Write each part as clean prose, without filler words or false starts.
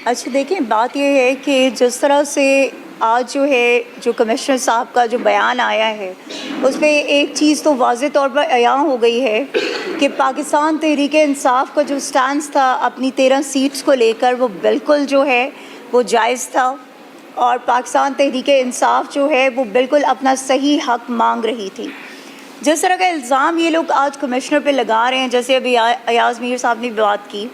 اچھا دیکھیں، بات یہ ہے کہ جس طرح سے آج جو کمشنر صاحب کا جو بیان آیا ہے، اس میں ایک چیز تو واضح طور پر عیاں ہو گئی ہے کہ پاکستان تحریک انصاف کا جو سٹانس تھا اپنی 13 سیٹس کو لے کر، وہ بالکل وہ جائز تھا، اور پاکستان تحریک انصاف وہ بالکل اپنا صحیح حق مانگ رہی تھی۔ جس طرح کا الزام یہ لوگ آج کمشنر پہ لگا رہے ہیں، جیسے ابھی ایاز میر صاحب نے بات کی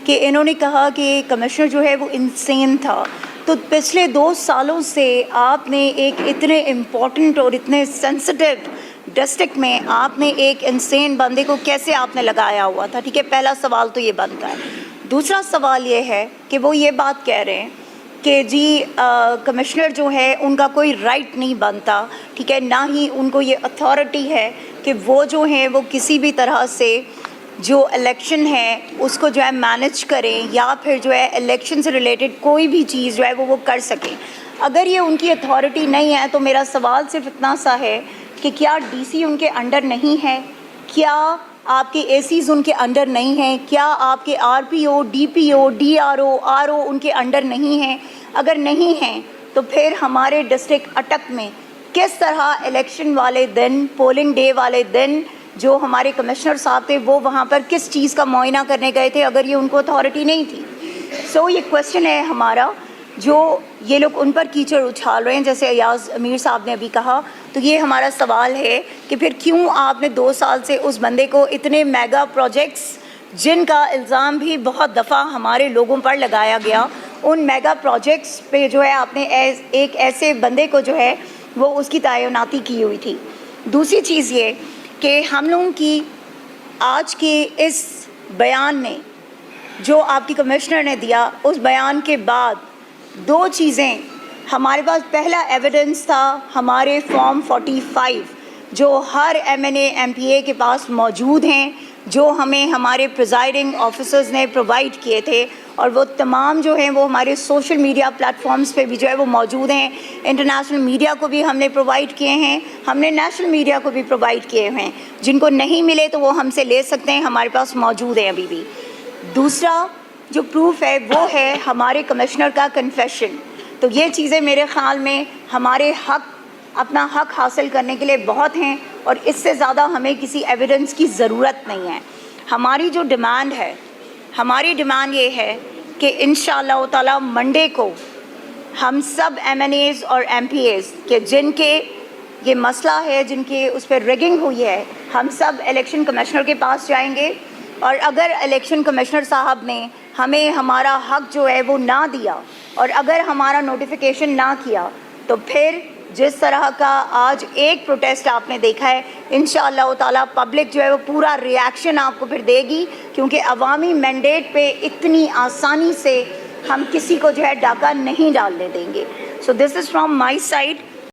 کہ انہوں نے کہا کہ کمشنر وہ انسین تھا، تو پچھلے 2 سالوں سے آپ نے ایک اتنے امپورٹنٹ اور اتنے سینسٹیو ڈسٹرکٹ میں آپ نے ایک انسین بندے کو کیسے آپ نے لگایا ہوا تھا؟ ٹھیک ہے، پہلا سوال تو یہ بنتا ہے۔ دوسرا سوال یہ ہے کہ وہ یہ بات کہہ رہے ہیں کہ جی کمشنر ان کا کوئی رائٹ نہیں بنتا، ٹھیک ہے، نہ ہی ان کو یہ اتھارٹی ہے کہ وہ وہ کسی بھی طرح سے جو الیکشن ہے اس کو مینج کریں، یا پھر الیکشن سے ریلیٹڈ کوئی بھی چیز وہ کر سکیں۔ اگر یہ ان کی اتھارٹی نہیں ہے تو میرا سوال صرف اتنا سا ہے کہ کیا ڈی سی ان کے انڈر نہیں ہے؟ کیا آپ کے اے سیز ان کے انڈر نہیں ہیں؟ کیا آپ کے آر پی او، ڈی پی او، ڈی آر او ان کے انڈر نہیں ہیں؟ اگر نہیں ہیں تو پھر ہمارے ڈسٹرکٹ اٹک میں کس طرح الیکشن والے دن، پولنگ ڈے والے دن جو ہمارے کمشنر صاحب تھے وہ وہاں پر کس چیز کا معائنہ کرنے گئے تھے اگر یہ ان کو اتھارٹی نہیں تھی؟ یہ کویسچن ہے ہمارا، جو یہ لوگ ان پر کیچڑ اچھال رہے ہیں، جیسے ایاز امیر صاحب نے ابھی کہا، تو یہ ہمارا سوال ہے کہ پھر کیوں آپ نے 2 سال سے اس بندے کو اتنے میگا پروجیکٹس جن کا الزام بھی بہت دفعہ ہمارے لوگوں پر لگایا گیا، ان میگا پروجیکٹس پہ آپ نے ایک ایسے بندے کو وہ اس کی تعیناتی کی ہوئی تھی۔ دوسری چیز یہ کہ ہم لوگوں کی آج کے اس بیان میں جو آپ کی کمشنر نے دیا، اس بیان کے بعد 2 چیزیں ہمارے پاس۔ پہلا ایویڈنس تھا ہمارے فارم 45 جو ہر M N A M P A کے پاس موجود ہیں، جو ہمیں ہمارے پریزائڈنگ آفیسرز نے پرووائڈ کیے تھے، اور وہ تمام وہ ہمارے سوشل میڈیا پلیٹ فارمز پہ بھی وہ موجود ہیں۔ انٹرنیشنل میڈیا کو بھی ہم نے پرووائڈ کیے ہیں، ہم نے نیشنل میڈیا کو بھی پرووائڈ کیے ہیں۔ جن کو نہیں ملے تو وہ ہم سے لے سکتے ہیں، ہمارے پاس موجود ہیں ابھی بھی۔ دوسرا جو پروف ہے وہ ہے ہمارے کمشنر کا کنفیشن۔ تو یہ چیزیں میرے خیال میں ہمارے اپنا حق حاصل کرنے کے لیے بہت ہیں، اور اس سے زیادہ ہمیں کسی ایویڈنس کی ضرورت نہیں ہے۔ ہماری جو ڈیمانڈ ہے، ہماری ڈیمانڈ یہ ہے کہ انشاءاللہ تعالی منڈے کو ہم سب ایم این ایز اور ایم پی ایز کے جن کے یہ مسئلہ ہے، جن کے اس پہ ریگنگ ہوئی ہے، ہم سب الیکشن کمشنر کے پاس جائیں گے، اور اگر الیکشن کمشنر صاحب نے ہمیں ہمارا حق وہ نہ دیا، اور اگر ہمارا نوٹیفیکیشن نہ کیا، تو پھر جس طرح کا آج ایک پروٹیسٹ آپ نے دیکھا ہے، انشاءاللہ تعالیٰ پبلک وہ پورا ریاکشن آپ کو پھر دے گی، کیونکہ عوامی مینڈیٹ پہ اتنی آسانی سے ہم کسی کو ڈاکہ نہیں ڈالنے دیں گے۔ سو دس از فرام مائی سائڈ۔